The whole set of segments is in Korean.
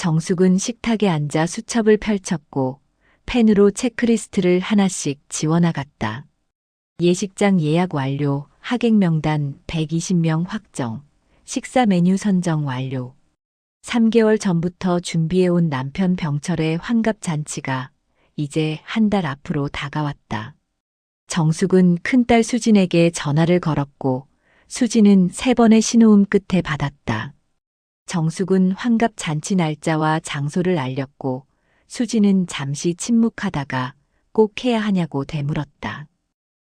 정숙은 식탁에 앉아 수첩을 펼쳤고 펜으로 체크리스트를 하나씩 지워나갔다. 예식장 예약 완료, 하객 명단 120명 확정, 식사 메뉴 선정 완료. 3개월 전부터 준비해온 남편 병철의 환갑 잔치가 이제 한 달 앞으로 다가왔다. 정숙은 큰딸 수진에게 전화를 걸었고 수진은 3번의 신호음 끝에 받았다. 정숙은 환갑 잔치 날짜와 장소를 알렸고 수진은 잠시 침묵하다가 꼭 해야 하냐고 되물었다.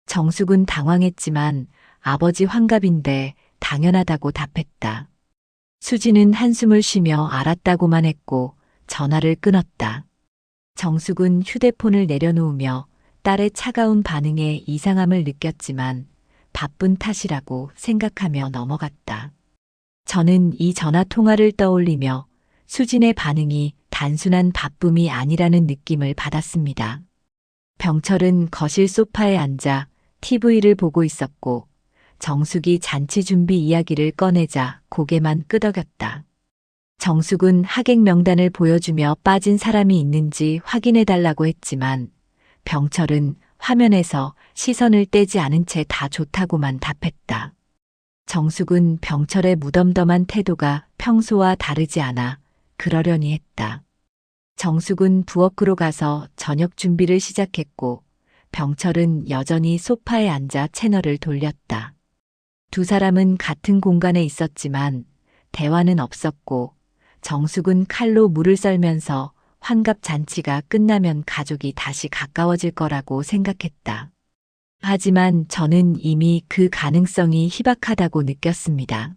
정숙은 당황했지만 아버지 환갑인데 당연하다고 답했다. 수진은 한숨을 쉬며 알았다고만 했고 전화를 끊었다. 정숙은 휴대폰을 내려놓으며 딸의 차가운 반응에 이상함을 느꼈지만 바쁜 탓이라고 생각하며 넘어갔다. 저는 이 전화 통화를 떠올리며 수진의 반응이 단순한 바쁨이 아니라는 느낌을 받았습니다. 병철은 거실 소파에 앉아 TV를 보고 있었고 정숙이 잔치 준비 이야기를 꺼내자 고개만 끄덕였다. 정숙은 하객 명단을 보여주며 빠진 사람이 있는지 확인해달라고 했지만 병철은 화면에서 시선을 떼지 않은 채 다 좋다고만 답했다. 정숙은 병철의 무덤덤한 태도가 평소와 다르지 않아 그러려니 했다. 정숙은 부엌으로 가서 저녁 준비를 시작했고 병철은 여전히 소파에 앉아 채널을 돌렸다. 두 사람은 같은 공간에 있었지만 대화는 없었고 정숙은 칼로 물을 썰면서 환갑 잔치가 끝나면 가족이 다시 가까워질 거라고 생각했다. 하지만 저는 이미 그 가능성이 희박하다고 느꼈습니다.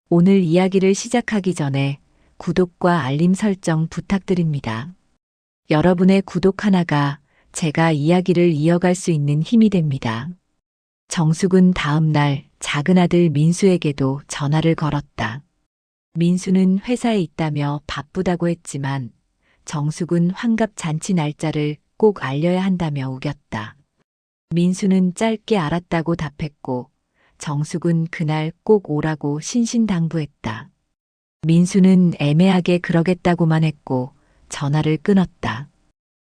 오늘 이야기를 시작하기 전에 구독과 알림 설정 부탁드립니다. 여러분의 구독 하나가 제가 이야기를 이어갈 수 있는 힘이 됩니다. 정숙은 다음 날 작은 아들 민수에게도 전화를 걸었다. 민수는 회사에 있다며 바쁘다고 했지만 정숙은 환갑 잔치 날짜를 꼭 알려야 한다며 우겼다. 민수는 짧게 알았다고 답했고 정숙은 그날 꼭 오라고 신신당부했다. 민수는 애매하게 그러겠다고만 했고 전화를 끊었다.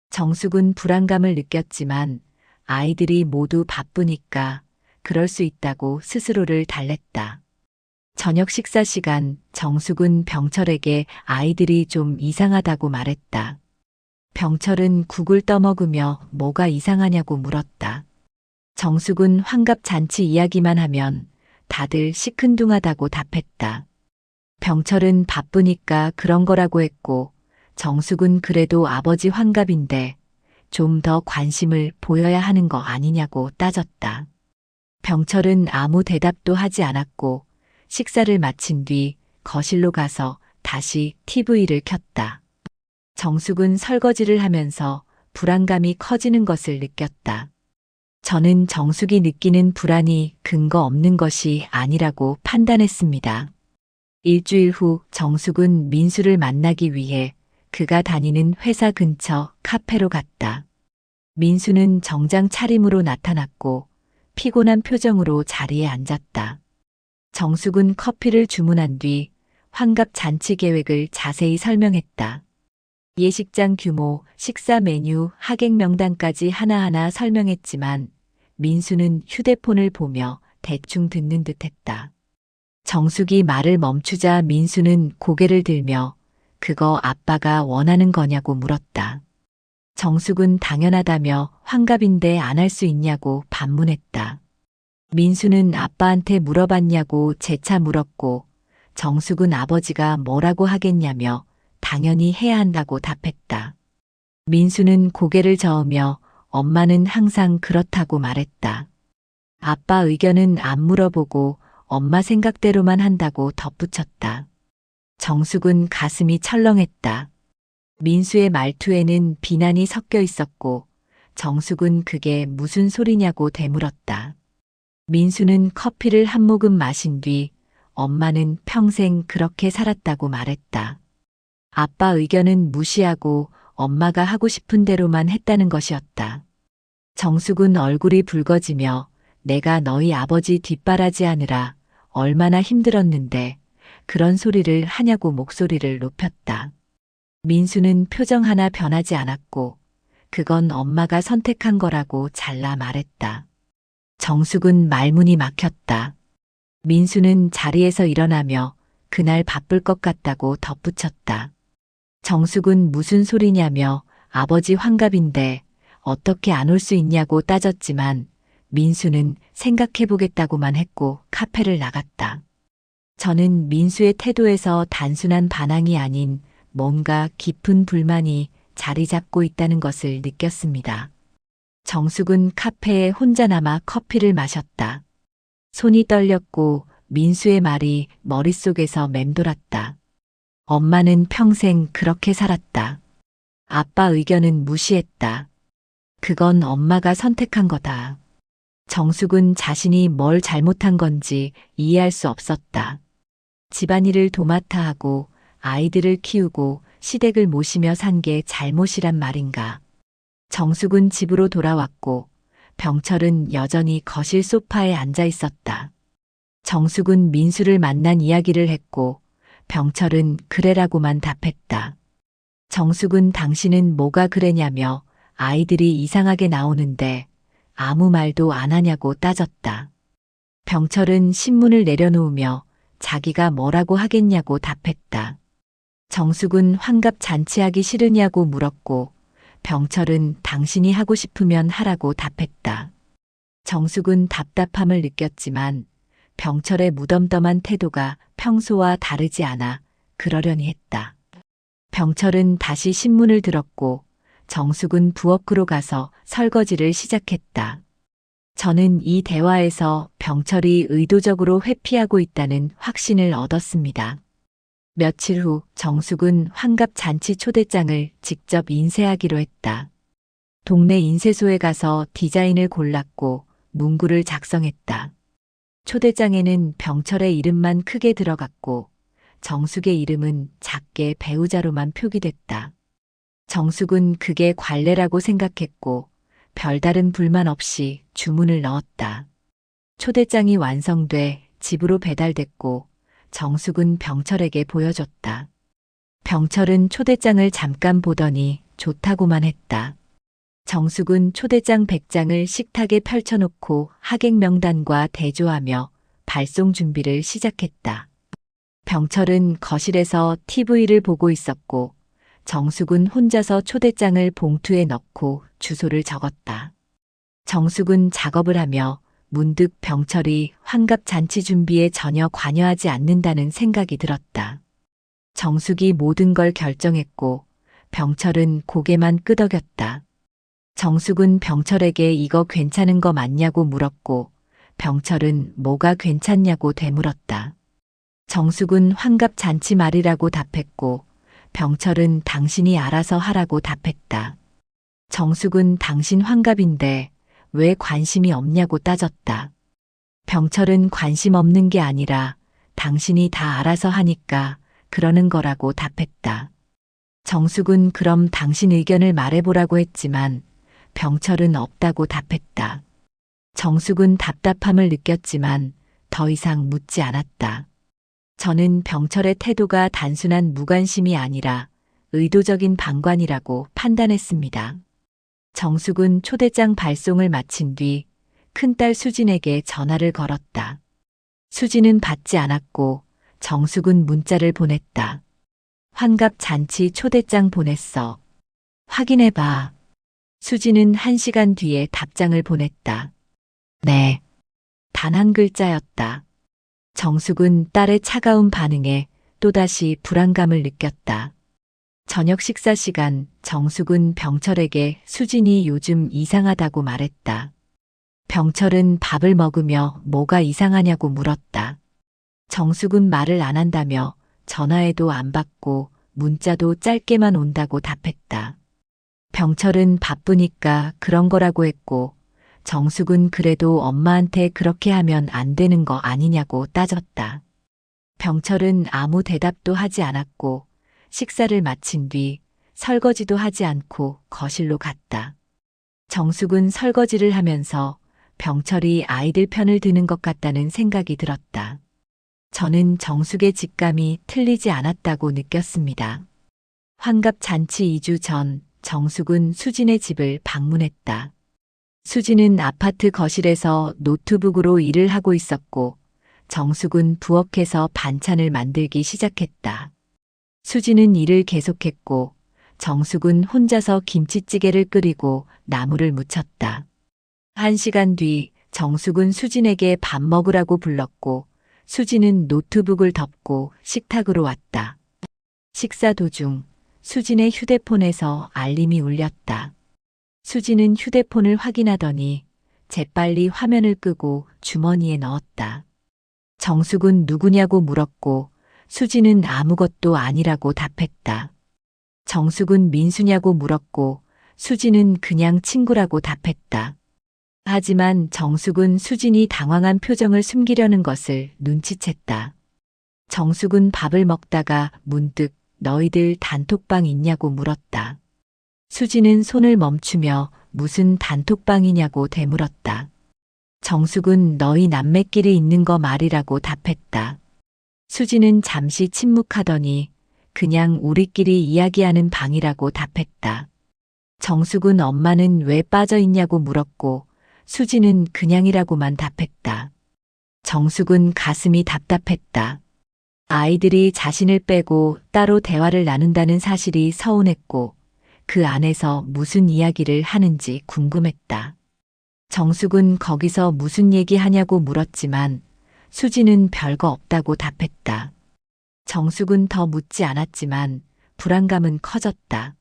정숙은 불안감을 느꼈지만 아이들이 모두 바쁘니까 그럴 수 있다고 스스로를 달랬다. 저녁 식사 시간 정숙은 병철에게 아이들이 좀 이상하다고 말했다. 병철은 국을 떠먹으며 뭐가 이상하냐고 물었다. 정숙은 환갑 잔치 이야기만 하면 다들 시큰둥하다고 답했다. 병철은 바쁘니까 그런 거라고 했고 정숙은 그래도 아버지 환갑인데 좀 더 관심을 보여야 하는 거 아니냐고 따졌다. 병철은 아무 대답도 하지 않았고 식사를 마친 뒤 거실로 가서 다시 TV를 켰다. 정숙은 설거지를 하면서 불안감이 커지는 것을 느꼈다. 저는 정숙이 느끼는 불안이 근거 없는 것이 아니라고 판단했습니다. 일주일 후 정숙은 민수를 만나기 위해 그가 다니는 회사 근처 카페로 갔다. 민수는 정장 차림으로 나타났고 피곤한 표정으로 자리에 앉았다. 정숙은 커피를 주문한 뒤 환갑 잔치 계획을 자세히 설명했다. 예식장 규모, 식사 메뉴, 하객 명단까지 하나하나 설명했지만 민수는 휴대폰을 보며 대충 듣는 듯했다. 정숙이 말을 멈추자 민수는 고개를 들며 그거 아빠가 원하는 거냐고 물었다. 정숙은 당연하다며 환갑인데 안 할 수 있냐고 반문했다. 민수는 아빠한테 물어봤냐고 재차 물었고 정숙은 아버지가 뭐라고 하겠냐며 당연히 해야 한다고 답했다. 민수는 고개를 저으며 엄마는 항상 그렇다고 말했다. 아빠 의견은 안 물어보고 엄마 생각대로만 한다고 덧붙였다. 정숙은 가슴이 철렁했다. 민수의 말투에는 비난이 섞여 있었고 정숙은 그게 무슨 소리냐고 되물었다. 민수는 커피를 한 모금 마신 뒤 엄마는 평생 그렇게 살았다고 말했다. 아빠 의견은 무시하고 엄마가 하고 싶은 대로만 했다는 것이었다. 정숙은 얼굴이 붉어지며 내가 너희 아버지 뒷바라지하느라 얼마나 힘들었는데 그런 소리를 하냐고 목소리를 높였다. 민수는 표정 하나 변하지 않았고 그건 엄마가 선택한 거라고 잘라 말했다. 정숙은 말문이 막혔다. 민수는 자리에서 일어나며 그날 바쁠 것 같다고 덧붙였다. 정숙은 무슨 소리냐며 아버지 환갑인데 어떻게 안 올 수 있냐고 따졌지만 민수는 생각해보겠다고만 했고 카페를 나갔다. 저는 민수의 태도에서 단순한 반항이 아닌 뭔가 깊은 불만이 자리 잡고 있다는 것을 느꼈습니다. 정숙은 카페에 혼자 남아 커피를 마셨다. 손이 떨렸고 민수의 말이 머릿속에서 맴돌았다. 엄마는 평생 그렇게 살았다. 아빠 의견은 무시했다. 그건 엄마가 선택한 거다. 정숙은 자신이 뭘 잘못한 건지 이해할 수 없었다. 집안일을 도맡아 하고 아이들을 키우고 시댁을 모시며 산 게 잘못이란 말인가. 정숙은 집으로 돌아왔고 병철은 여전히 거실 소파에 앉아 있었다. 정숙은 민수를 만난 이야기를 했고 병철은 그래라고만 답했다. 정숙은 당신은 뭐가 그래냐며 아이들이 이상하게 나오는데 아무 말도 안 하냐고 따졌다. 병철은 신문을 내려놓으며 자기가 뭐라고 하겠냐고 답했다. 정숙은 환갑 잔치하기 싫으냐고 물었고 병철은 당신이 하고 싶으면 하라고 답했다. 정숙은 답답함을 느꼈지만 병철의 무덤덤한 태도가 평소와 다르지 않아 그러려니 했다. 병철은 다시 신문을 들었고 정숙은 부엌으로 가서 설거지를 시작했다. 저는 이 대화에서 병철이 의도적으로 회피하고 있다는 확신을 얻었습니다. 며칠 후 정숙은 환갑 잔치 초대장을 직접 인쇄하기로 했다. 동네 인쇄소에 가서 디자인을 골랐고 문구를 작성했다. 초대장에는 병철의 이름만 크게 들어갔고 정숙의 이름은 작게 배우자로만 표기됐다. 정숙은 그게 관례라고 생각했고 별다른 불만 없이 주문을 넣었다. 초대장이 완성돼 집으로 배달됐고 정숙은 병철에게 보여줬다. 병철은 초대장을 잠깐 보더니 좋다고만 했다. 정숙은 초대장 100장을 식탁에 펼쳐놓고 하객 명단과 대조하며 발송 준비를 시작했다. 병철은 거실에서 TV를 보고 있었고 정숙은 혼자서 초대장을 봉투에 넣고 주소를 적었다. 정숙은 작업을 하며 문득 병철이 환갑 잔치 준비에 전혀 관여하지 않는다는 생각이 들었다. 정숙이 모든 걸 결정했고 병철은 고개만 끄덕였다. 정숙은 병철에게 이거 괜찮은 거 맞냐고 물었고 병철은 뭐가 괜찮냐고 되물었다. 정숙은 환갑 잔치 말이라고 답했고 병철은 당신이 알아서 하라고 답했다. 정숙은 당신 환갑인데 왜 관심이 없냐고 따졌다. 병철은 관심 없는 게 아니라 당신이 다 알아서 하니까 그러는 거라고 답했다. 정숙은 그럼 당신 의견을 말해보라고 했지만 병철은 없다고 답했다. 정숙은 답답함을 느꼈지만 더 이상 묻지 않았다. 저는 병철의 태도가 단순한 무관심이 아니라 의도적인 방관이라고 판단했습니다. 정숙은 초대장 발송을 마친 뒤 큰딸 수진에게 전화를 걸었다. 수진은 받지 않았고 정숙은 문자를 보냈다. 환갑 잔치 초대장 보냈어. 확인해봐. 수진은 1시간 뒤에 답장을 보냈다. 네. 단 한 글자였다. 정숙은 딸의 차가운 반응에 또다시 불안감을 느꼈다. 저녁 식사 시간 정숙은 병철에게 수진이 요즘 이상하다고 말했다. 병철은 밥을 먹으며 뭐가 이상하냐고 물었다. 정숙은 말을 안 한다며 전화에도 안 받고 문자도 짧게만 온다고 답했다. 병철은 바쁘니까 그런 거라고 했고 정숙은 그래도 엄마한테 그렇게 하면 안 되는 거 아니냐고 따졌다. 병철은 아무 대답도 하지 않았고 식사를 마친 뒤 설거지도 하지 않고 거실로 갔다. 정숙은 설거지를 하면서 병철이 아이들 편을 드는 것 같다는 생각이 들었다. 저는 정숙의 직감이 틀리지 않았다고 느꼈습니다. 환갑 잔치 2주 전 정숙은 수진의 집을 방문했다. 수진은 아파트 거실에서 노트북으로 일을 하고 있었고 정숙은 부엌에서 반찬을 만들기 시작했다. 수진은 일을 계속했고 정숙은 혼자서 김치찌개를 끓이고 나물을 무쳤다. 1시간 뒤 정숙은 수진에게 밥 먹으라고 불렀고 수진은 노트북을 덮고 식탁으로 왔다. 식사 도중 수진의 휴대폰에서 알림이 울렸다. 수진은 휴대폰을 확인하더니 재빨리 화면을 끄고 주머니에 넣었다. 정숙은 누구냐고 물었고 수진은 아무것도 아니라고 답했다. 정숙은 민수냐고 물었고 수진은 그냥 친구라고 답했다. 하지만 정숙은 수진이 당황한 표정을 숨기려는 것을 눈치챘다. 정숙은 밥을 먹다가 문득 너희들 단톡방 있냐고 물었다. 수진은 손을 멈추며 무슨 단톡방이냐고 되물었다. 정숙은 너희 남매끼리 있는 거 말이라고 답했다. 수진은 잠시 침묵하더니 그냥 우리끼리 이야기하는 방이라고 답했다. 정숙은 엄마는 왜 빠져 있냐고 물었고 수진은 그냥이라고만 답했다. 정숙은 가슴이 답답했다. 아이들이 자신을 빼고 따로 대화를 나눈다는 사실이 서운했고 그 안에서 무슨 이야기를 하는지 궁금했다. 정숙은 거기서 무슨 얘기하냐고 물었지만 수진은 별거 없다고 답했다. 정숙은 더 묻지 않았지만 불안감은 커졌다.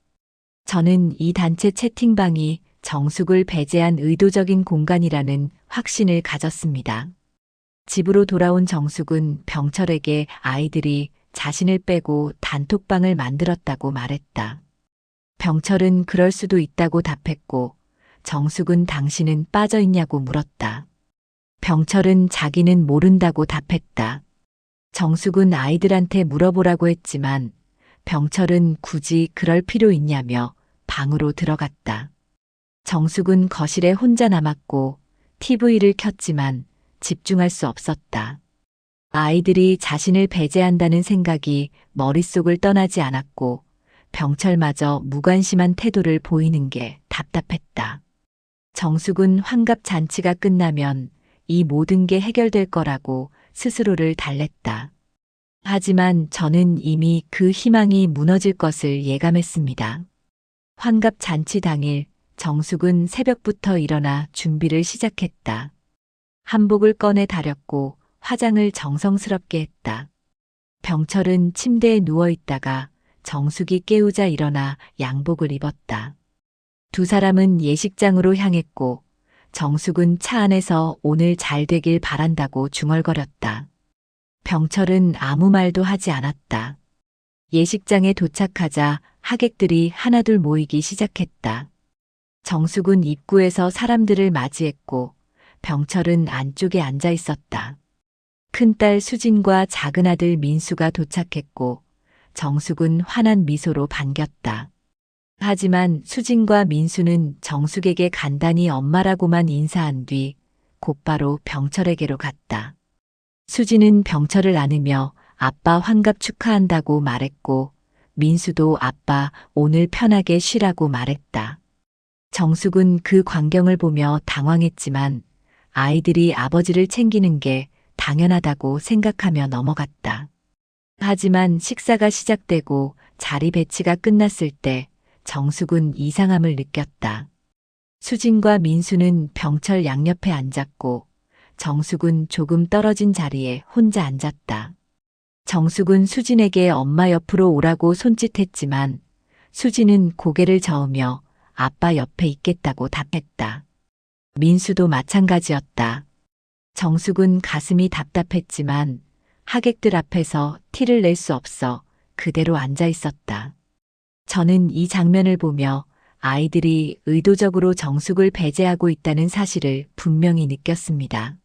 저는 이 단체 채팅방이 정숙을 배제한 의도적인 공간이라는 확신을 가졌습니다. 집으로 돌아온 정숙은 병철에게 아이들이 자신을 빼고 단톡방을 만들었다고 말했다. 병철은 그럴 수도 있다고 답했고 정숙은 당신은 빠져 있냐고 물었다. 병철은 자기는 모른다고 답했다. 정숙은 아이들한테 물어보라고 했지만 병철은 굳이 그럴 필요 있냐며 방으로 들어갔다. 정숙은 거실에 혼자 남았고 TV를 켰지만 집중할 수 없었다. 아이들이 자신을 배제한다는 생각이 머릿속을 떠나지 않았고 병철마저 무관심한 태도를 보이는 게 답답했다. 정숙은 환갑 잔치가 끝나면 이 모든 게 해결될 거라고 스스로를 달랬다. 하지만 저는 이미 그 희망이 무너질 것을 예감했습니다. 환갑 잔치 당일 정숙은 새벽부터 일어나 준비를 시작했다. 한복을 꺼내 다렸고 화장을 정성스럽게 했다. 병철은 침대에 누워 있다가 정숙이 깨우자 일어나 양복을 입었다. 두 사람은 예식장으로 향했고 정숙은 차 안에서 오늘 잘 되길 바란다고 중얼거렸다. 병철은 아무 말도 하지 않았다. 예식장에 도착하자 하객들이 하나둘 모이기 시작했다. 정숙은 입구에서 사람들을 맞이했고 병철은 안쪽에 앉아 있었다. 큰딸 수진과 작은아들 민수가 도착했고 정숙은 환한 미소로 반겼다. 하지만 수진과 민수는 정숙에게 간단히 엄마라고만 인사한 뒤 곧바로 병철에게로 갔다. 수진은 병철을 안으며 아빠 환갑 축하한다고 말했고 민수도 아빠 오늘 편하게 쉬라고 말했다. 정숙은 그 광경을 보며 당황했지만 아이들이 아버지를 챙기는 게 당연하다고 생각하며 넘어갔다. 하지만 식사가 시작되고 자리 배치가 끝났을 때 정숙은 이상함을 느꼈다. 수진과 민수는 병철 양옆에 앉았고 정숙은 조금 떨어진 자리에 혼자 앉았다. 정숙은 수진에게 엄마 옆으로 오라고 손짓했지만 수진은 고개를 저으며 아빠 옆에 있겠다고 답했다. 민수도 마찬가지였다. 정숙은 가슴이 답답했지만 하객들 앞에서 티를 낼 수 없어 그대로 앉아 있었다. 저는 이 장면을 보며 아이들이 의도적으로 정숙을 배제하고 있다는 사실을 분명히 느꼈습니다.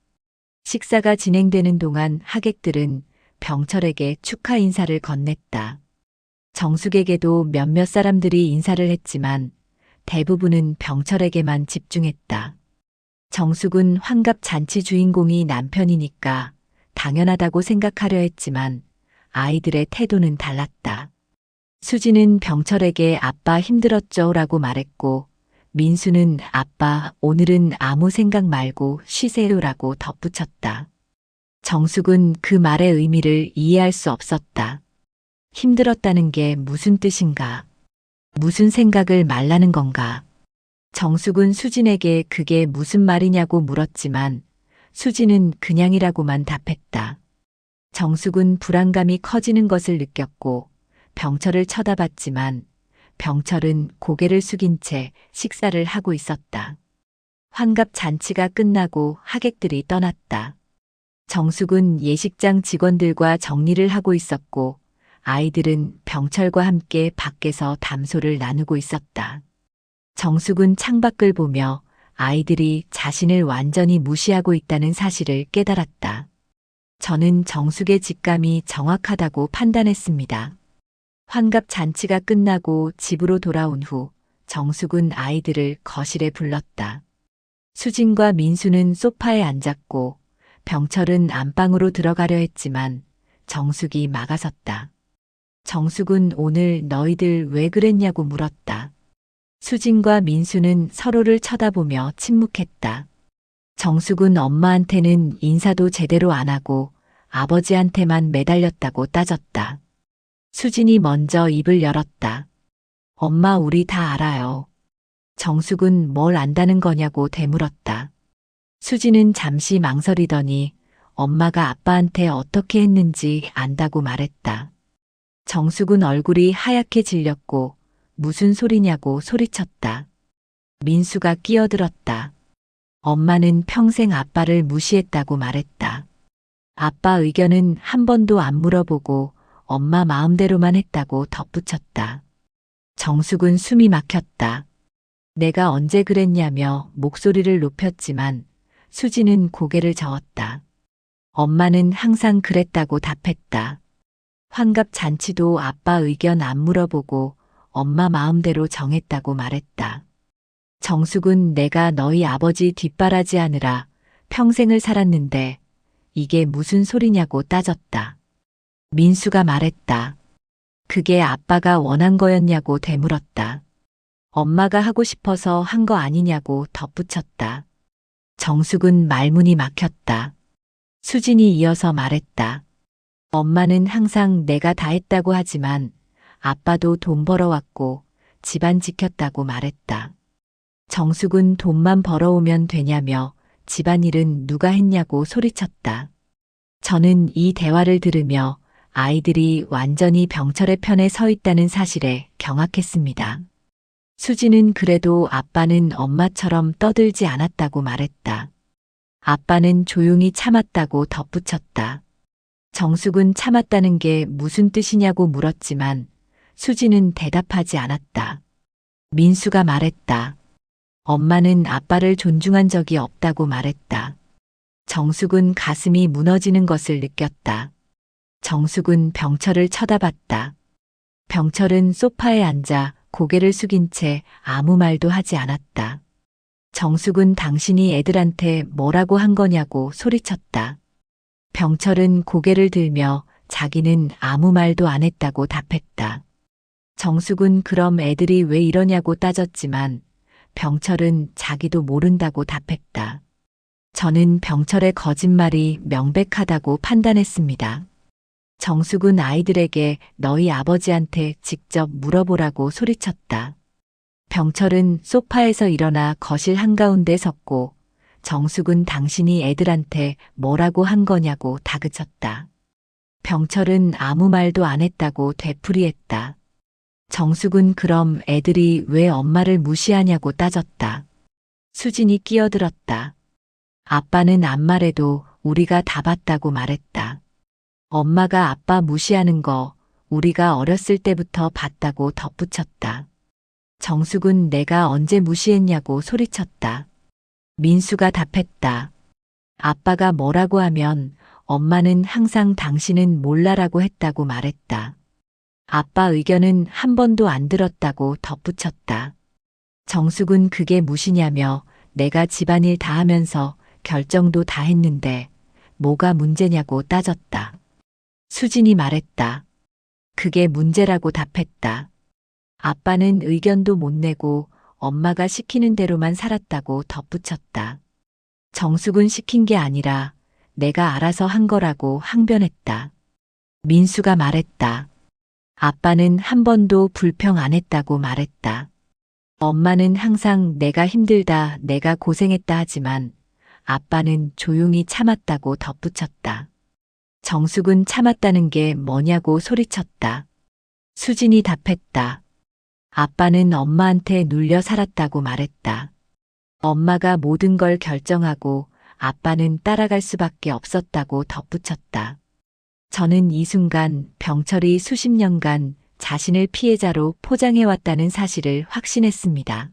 식사가 진행되는 동안 하객들은 병철에게 축하 인사를 건넸다. 정숙에게도 몇몇 사람들이 인사를 했지만 대부분은 병철에게만 집중했다. 정숙은 환갑 잔치 주인공이 남편이니까 당연하다고 생각하려 했지만 아이들의 태도는 달랐다. 수진은 병철에게 아빠 힘들었죠 라고 말했고, 민수는 아빠 오늘은 아무 생각 말고 쉬세요 라고 덧붙였다. 정숙은 그 말의 의미를 이해할 수 없었다. 힘들었다는 게 무슨 뜻인가? 무슨 생각을 말라는 건가? 정숙은 수진에게 그게 무슨 말이냐고 물었지만 수진은 그냥이라고만 답했다. 정숙은 불안감이 커지는 것을 느꼈고 병철을 쳐다봤지만 병철은 고개를 숙인 채 식사를 하고 있었다. 환갑 잔치가 끝나고 하객들이 떠났다. 정숙은 예식장 직원들과 정리를 하고 있었고 아이들은 병철과 함께 밖에서 담소를 나누고 있었다. 정숙은 창밖을 보며 아이들이 자신을 완전히 무시하고 있다는 사실을 깨달았다. 저는 정숙의 직감이 정확하다고 판단했습니다. 환갑 잔치가 끝나고 집으로 돌아온 후 정숙은 아이들을 거실에 불렀다. 수진과 민수는 소파에 앉았고 병철은 안방으로 들어가려 했지만 정숙이 막아섰다. 정숙은 오늘 너희들 왜 그랬냐고 물었다. 수진과 민수는 서로를 쳐다보며 침묵했다. 정숙은 엄마한테는 인사도 제대로 안 하고 아버지한테만 매달렸다고 따졌다. 수진이 먼저 입을 열었다. 엄마 우리 다 알아요. 정숙은 뭘 안다는 거냐고 되물었다. 수진은 잠시 망설이더니 엄마가 아빠한테 어떻게 했는지 안다고 말했다. 정숙은 얼굴이 하얗게 질렸고 무슨 소리냐고 소리쳤다. 민수가 끼어들었다. 엄마는 평생 아빠를 무시했다고 말했다. 아빠 의견은 한 번도 안 물어보고 엄마 마음대로만 했다고 덧붙였다. 정숙은 숨이 막혔다. 내가 언제 그랬냐며 목소리를 높였지만 수지는 고개를 저었다. 엄마는 항상 그랬다고 답했다. 환갑 잔치도 아빠 의견 안 물어보고 엄마 마음대로 정했다고 말했다. 정숙은 내가 너희 아버지 뒷바라지하느라 평생을 살았는데 이게 무슨 소리냐고 따졌다. 민수가 말했다. 그게 아빠가 원한 거였냐고 되물었다. 엄마가 하고 싶어서 한 거 아니냐고 덧붙였다. 정숙은 말문이 막혔다. 수진이 이어서 말했다. 엄마는 항상 내가 다 했다고 하지만 아빠도 돈 벌어왔고 집안 지켰다고 말했다. 정숙은 돈만 벌어오면 되냐며 집안일은 누가 했냐고 소리쳤다. 저는 이 대화를 들으며 아이들이 완전히 병철의 편에 서 있다는 사실에 경악했습니다. 수지는 그래도 아빠는 엄마처럼 떠들지 않았다고 말했다. 아빠는 조용히 참았다고 덧붙였다. 정숙은 참았다는 게 무슨 뜻이냐고 물었지만 수지는 대답하지 않았다. 민수가 말했다. 엄마는 아빠를 존중한 적이 없다고 말했다. 정숙은 가슴이 무너지는 것을 느꼈다. 정숙은 병철을 쳐다봤다. 병철은 소파에 앉아 고개를 숙인 채 아무 말도 하지 않았다. 정숙은 당신이 애들한테 뭐라고 한 거냐고 소리쳤다. 병철은 고개를 들며 자기는 아무 말도 안 했다고 답했다. 정숙은 그럼 애들이 왜 이러냐고 따졌지만 병철은 자기도 모른다고 답했다. 저는 병철의 거짓말이 명백하다고 판단했습니다. 정숙은 아이들에게 너희 아버지한테 직접 물어보라고 소리쳤다. 병철은 소파에서 일어나 거실 한가운데 섰고 정숙은 당신이 애들한테 뭐라고 한 거냐고 다그쳤다. 병철은 아무 말도 안 했다고 되풀이했다. 정숙은 그럼 애들이 왜 엄마를 무시하냐고 따졌다. 수진이 끼어들었다. 아빠는 안 말해도 우리가 다 봤다고 말했다. 엄마가 아빠 무시하는 거 우리가 어렸을 때부터 봤다고 덧붙였다. 정숙은 내가 언제 무시했냐고 소리쳤다. 민수가 답했다. 아빠가 뭐라고 하면 엄마는 항상 당신은 몰라라고 했다고 말했다. 아빠 의견은 한 번도 안 들었다고 덧붙였다. 정숙은 그게 무시냐며 내가 집안일 다 하면서 결정도 다 했는데 뭐가 문제냐고 따졌다. 수진이 말했다. 그게 문제라고 답했다. 아빠는 의견도 못 내고 엄마가 시키는 대로만 살았다고 덧붙였다. 정숙은 시킨 게 아니라 내가 알아서 한 거라고 항변했다. 민수가 말했다. 아빠는 한 번도 불평 안 했다고 말했다. 엄마는 항상 내가 힘들다, 내가 고생했다 하지만 아빠는 조용히 참았다고 덧붙였다. 정숙은 참았다는 게 뭐냐고 소리쳤다. 수진이 답했다. 아빠는 엄마한테 눌려 살았다고 말했다. 엄마가 모든 걸 결정하고 아빠는 따라갈 수밖에 없었다고 덧붙였다. 저는 이 순간 병철이 수십 년간 자신을 피해자로 포장해왔다는 사실을 확신했습니다.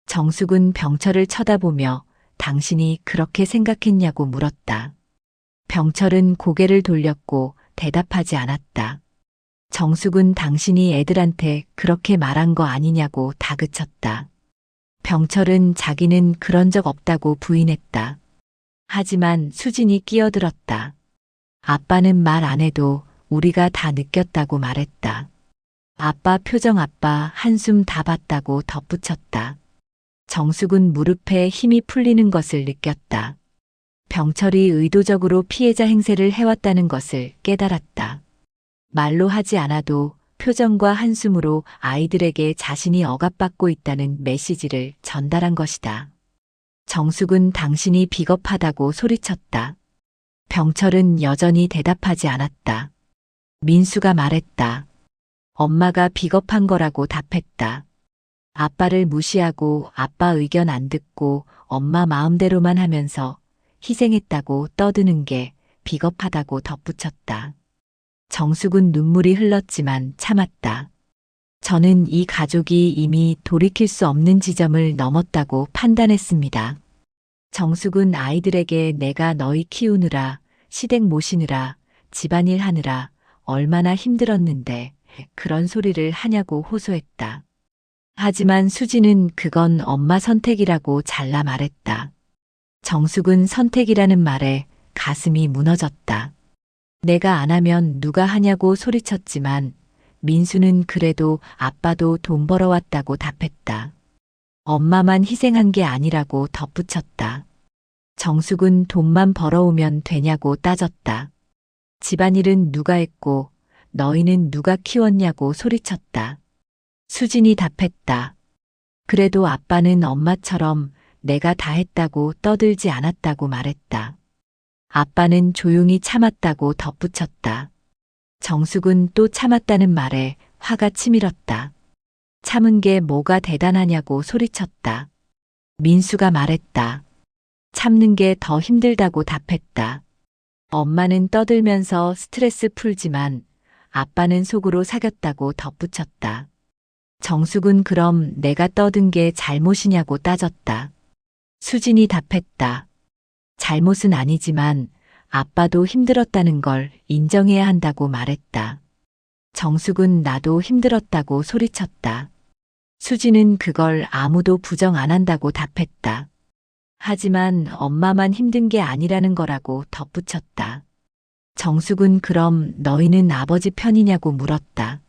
정숙은 병철을 쳐다보며 당신이 그렇게 생각했냐고 물었다. 병철은 고개를 돌렸고 대답하지 않았다. 정숙은 당신이 애들한테 그렇게 말한 거 아니냐고 다그쳤다. 병철은 자기는 그런 적 없다고 부인했다. 하지만 수진이 끼어들었다. 아빠는 말 안 해도 우리가 다 느꼈다고 말했다. 아빠 표정, 아빠 한숨 다 봤다고 덧붙였다. 정숙은 무릎에 힘이 풀리는 것을 느꼈다. 병철이 의도적으로 피해자 행세를 해왔다는 것을 깨달았다. 말로 하지 않아도 표정과 한숨으로 아이들에게 자신이 억압받고 있다는 메시지를 전달한 것이다. 정숙은 당신이 비겁하다고 소리쳤다. 병철은 여전히 대답하지 않았다. 민수가 말했다. 엄마가 비겁한 거라고 답했다. 아빠를 무시하고 아빠 의견 안 듣고 엄마 마음대로만 하면서 희생했다고 떠드는 게 비겁하다고 덧붙였다. 정숙은 눈물이 흘렀지만 참았다. 저는 이 가족이 이미 돌이킬 수 없는 지점을 넘었다고 판단했습니다. 정숙은 아이들에게 내가 너희 키우느라, 시댁 모시느라, 집안일 하느라 얼마나 힘들었는데 그런 소리를 하냐고 호소했다. 하지만 수지는 그건 엄마 선택이라고 잘라 말했다. 정숙은 선택이라는 말에 가슴이 무너졌다. 내가 안 하면 누가 하냐고 소리쳤지만 민수는 그래도 아빠도 돈 벌어왔다고 답했다. 엄마만 희생한 게 아니라고 덧붙였다. 정숙은 돈만 벌어오면 되냐고 따졌다. 집안일은 누가 했고 너희는 누가 키웠냐고 소리쳤다. 수진이 답했다. 그래도 아빠는 엄마처럼 내가 다 했다고 떠들지 않았다고 말했다. 아빠는 조용히 참았다고 덧붙였다. 정숙은 또 참았다는 말에 화가 치밀었다. 참은 게 뭐가 대단하냐고 소리쳤다. 민수가 말했다. 참는 게 더 힘들다고 답했다. 엄마는 떠들면서 스트레스 풀지만 아빠는 속으로 사겼다고 덧붙였다. 정숙은 그럼 내가 떠든 게 잘못이냐고 따졌다. 수진이 답했다. 잘못은 아니지만 아빠도 힘들었다는 걸 인정해야 한다고 말했다. 정숙은 나도 힘들었다고 소리쳤다. 수진은 그걸 아무도 부정 안 한다고 답했다. 하지만 엄마만 힘든 게 아니라는 거라고 덧붙였다. 정숙은 그럼 너희는 아버지 편이냐고 물었다.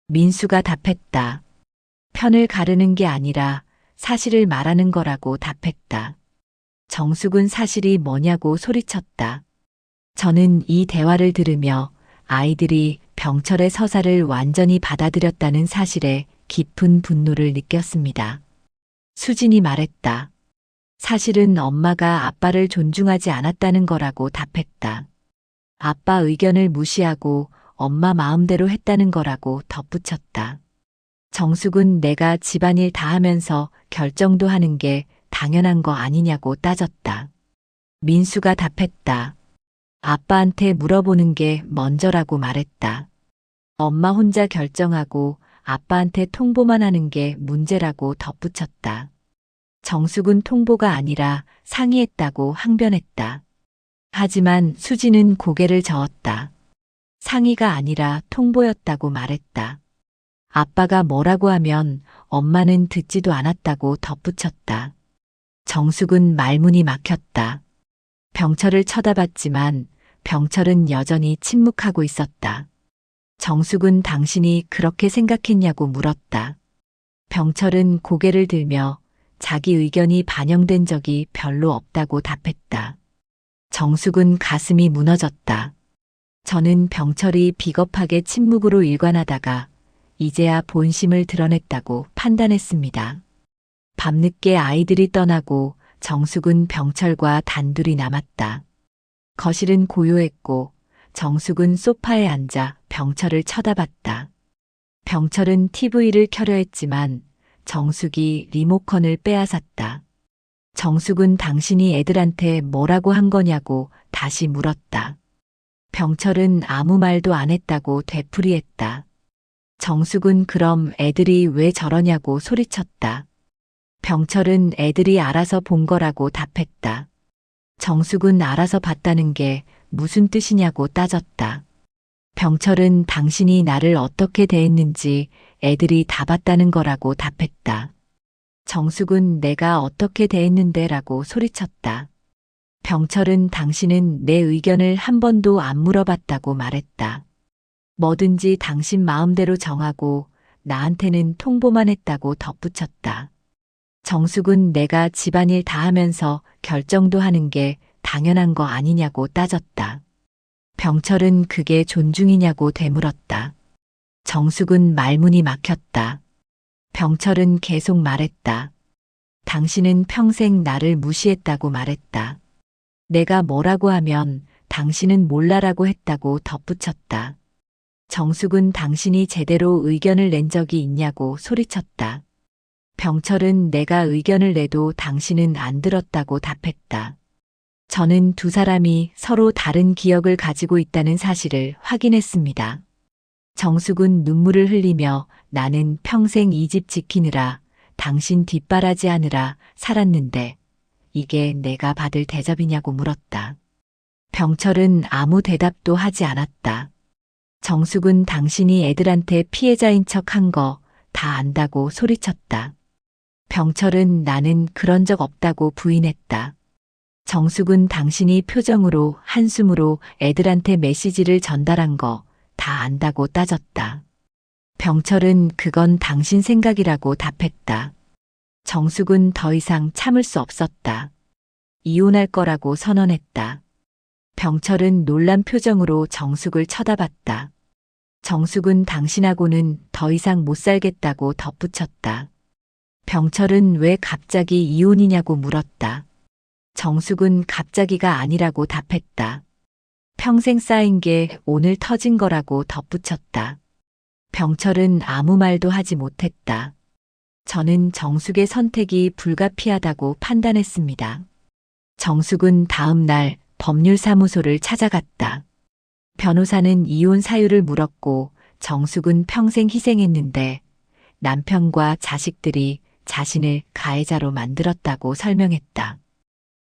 민수가 답했다. 편을 가르는 게 아니라 사실을 말하는 거라고 답했다. 정숙은 사실이 뭐냐고 소리쳤다. 저는 이 대화를 들으며 아이들이 병철의 서사를 완전히 받아들였다는 사실에 깊은 분노를 느꼈습니다. 수진이 말했다. 사실은 엄마가 아빠를 존중하지 않았다는 거라고 답했다. 아빠 의견을 무시하고 엄마 마음대로 했다는 거라고 덧붙였다. 정숙은 내가 집안일 다 하면서 결정도 하는 게 당연한 거 아니냐고 따졌다. 민수가 답했다. 아빠한테 물어보는 게 먼저라고 말했다. 엄마 혼자 결정하고 아빠한테 통보만 하는 게 문제라고 덧붙였다. 정숙은 통보가 아니라 상의했다고 항변했다. 하지만 수지는 고개를 저었다. 상의가 아니라 통보였다고 말했다. 아빠가 뭐라고 하면 엄마는 듣지도 않았다고 덧붙였다. 정숙은 말문이 막혔다. 병철을 쳐다봤지만 병철은 여전히 침묵하고 있었다. 정숙은 당신이 그렇게 생각했냐고 물었다. 병철은 고개를 들며 자기 의견이 반영된 적이 별로 없다고 답했다. 정숙은 가슴이 무너졌다. 저는 병철이 비겁하게 침묵으로 일관하다가 이제야 본심을 드러냈다고 판단했습니다. 밤늦게 아이들이 떠나고 정숙은 병철과 단둘이 남았다. 거실은 고요했고 정숙은 소파에 앉아 병철을 쳐다봤다. 병철은 TV를 켜려 했지만 정숙이 리모컨을 빼앗았다. 정숙은 당신이 애들한테 뭐라고 한 거냐고 다시 물었다. 병철은 아무 말도 안 했다고 되풀이했다. 정숙은 그럼 애들이 왜 저러냐고 소리쳤다. 병철은 애들이 알아서 본 거라고 답했다. 정숙은 알아서 봤다는 게 무슨 뜻이냐고 따졌다. 병철은 당신이 나를 어떻게 대했는지 애들이 다 봤다는 거라고 답했다. 정숙은 내가 어떻게 대했는데라고 소리쳤다. 병철은 당신은 내 의견을 한 번도 안 물어봤다고 말했다. 뭐든지 당신 마음대로 정하고 나한테는 통보만 했다고 덧붙였다. 정숙은 내가 집안일 다 하면서 결정도 하는 게 당연한 거 아니냐고 따졌다. 병철은 그게 존중이냐고 되물었다. 정숙은 말문이 막혔다. 병철은 계속 말했다. 당신은 평생 나를 무시했다고 말했다. 내가 뭐라고 하면 당신은 몰라라고 했다고 덧붙였다. 정숙은 당신이 제대로 의견을 낸 적이 있냐고 소리쳤다. 병철은 내가 의견을 내도 당신은 안 들었다고 답했다. 저는 두 사람이 서로 다른 기억을 가지고 있다는 사실을 확인했습니다. 정숙은 눈물을 흘리며 나는 평생 이 집 지키느라 당신 뒷바라지 하느라 살았는데 이게 내가 받을 대접이냐고 물었다. 병철은 아무 대답도 하지 않았다. 정숙은 당신이 애들한테 피해자인 척 한 거 다 안다고 소리쳤다. 병철은 나는 그런 적 없다고 부인했다. 정숙은 당신이 표정으로 한숨으로 애들한테 메시지를 전달한 거 다 안다고 따졌다. 병철은 그건 당신 생각이라고 답했다. 정숙은 더 이상 참을 수 없었다. 이혼할 거라고 선언했다. 병철은 놀란 표정으로 정숙을 쳐다봤다. 정숙은 당신하고는 더 이상 못 살겠다고 덧붙였다. 병철은 왜 갑자기 이혼이냐고 물었다. 정숙은 갑자기가 아니라고 답했다. 평생 쌓인 게 오늘 터진 거라고 덧붙였다. 병철은 아무 말도 하지 못했다. 저는 정숙의 선택이 불가피하다고 판단했습니다. 정숙은 다음 날 법률사무소를 찾아갔다. 변호사는 이혼 사유를 물었고 정숙은 평생 희생했는데 남편과 자식들이 자신을 가해자로 만들었다고 설명했다.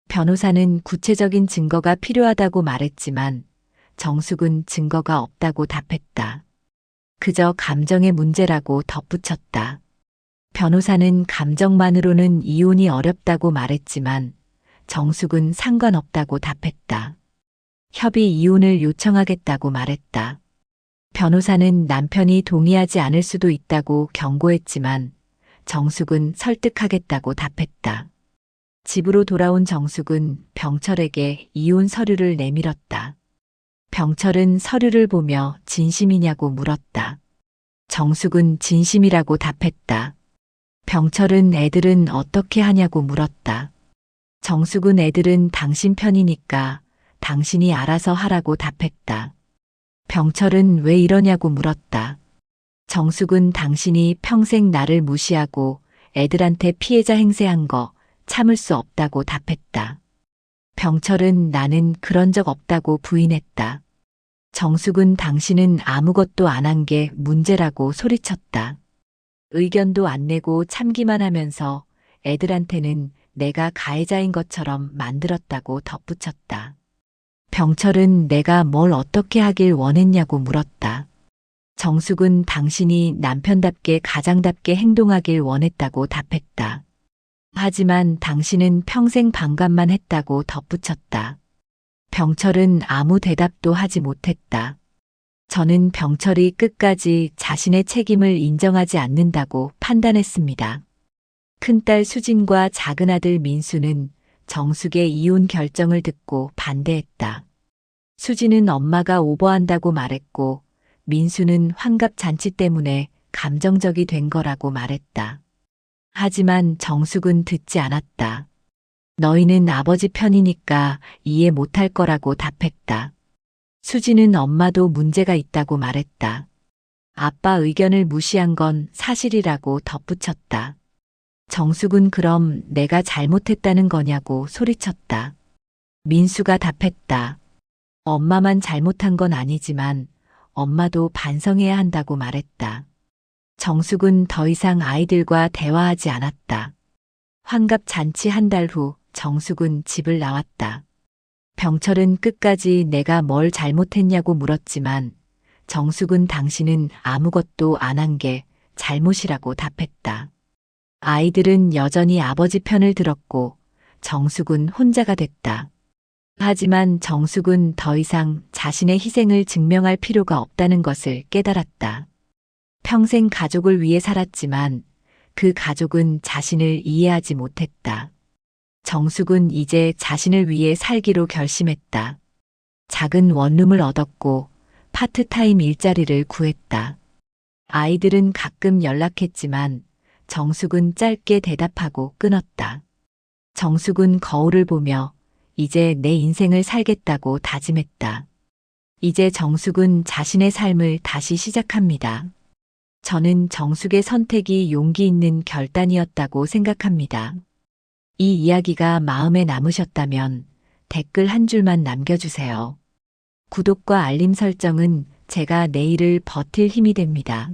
변호사는 구체적인 증거가 필요하다고 말했지만 정숙은 증거가 없다고 답했다. 그저 감정의 문제라고 덧붙였다. 변호사는 감정만으로는 이혼이 어렵다고 말했지만 정숙은 상관없다고 답했다. 협의 이혼을 요청하겠다고 말했다. 변호사는 남편이 동의하지 않을 수도 있다고 경고했지만 정숙은 설득하겠다고 답했다. 집으로 돌아온 정숙은 병철에게 이혼 서류를 내밀었다. 병철은 서류를 보며 진심이냐고 물었다. 정숙은 진심이라고 답했다. 병철은 애들은 어떻게 하냐고 물었다. 정숙은 애들은 당신 편이니까 당신이 알아서 하라고 답했다. 병철은 왜 이러냐고 물었다. 정숙은 당신이 평생 나를 무시하고 애들한테 피해자 행세한 거 참을 수 없다고 답했다. 병철은 나는 그런 적 없다고 부인했다. 정숙은 당신은 아무것도 안 한 게 문제라고 소리쳤다. 의견도 안 내고 참기만 하면서 애들한테는 내가 가해자인 것처럼 만들었다고 덧붙였다. 병철은 내가 뭘 어떻게 하길 원했냐고 물었다. 정숙은 당신이 남편답게 가장답게 행동하길 원했다고 답했다. 하지만 당신은 평생 반감만 했다고 덧붙였다. 병철은 아무 대답도 하지 못했다. 저는 병철이 끝까지 자신의 책임을 인정하지 않는다고 판단했습니다. 큰딸 수진과 작은아들 민수는 정숙의 이혼 결정을 듣고 반대했다. 수진은 엄마가 오버한다고 말했고, 민수는 환갑 잔치 때문에 감정적이 된 거라고 말했다. 하지만 정숙은 듣지 않았다. 너희는 아버지 편이니까 이해 못할 거라고 답했다. 수진은 엄마도 문제가 있다고 말했다. 아빠 의견을 무시한 건 사실이라고 덧붙였다. 정숙은 그럼 내가 잘못했다는 거냐고 소리쳤다. 민수가 답했다. 엄마만 잘못한 건 아니지만 엄마도 반성해야 한다고 말했다. 정숙은 더 이상 아이들과 대화하지 않았다. 환갑 잔치 한 달 후 정숙은 집을 나왔다. 병철은 끝까지 내가 뭘 잘못했냐고 물었지만 정숙은 당신은 아무것도 안 한 게 잘못이라고 답했다. 아이들은 여전히 아버지 편을 들었고 정숙은 혼자가 됐다. 하지만 정숙은 더 이상 자신의 희생을 증명할 필요가 없다는 것을 깨달았다. 평생 가족을 위해 살았지만 그 가족은 자신을 이해하지 못했다. 정숙은 이제 자신을 위해 살기로 결심했다. 작은 원룸을 얻었고 파트타임 일자리를 구했다. 아이들은 가끔 연락했지만 정숙은 짧게 대답하고 끊었다. 정숙은 거울을 보며 이제 내 인생을 살겠다고 다짐했다. 이제 정숙은 자신의 삶을 다시 시작합니다. 저는 정숙의 선택이 용기 있는 결단이었다고 생각합니다. 이 이야기가 마음에 남으셨다면 댓글 한 줄만 남겨주세요. 구독과 알림 설정은 제가 내일을 버틸 힘이 됩니다.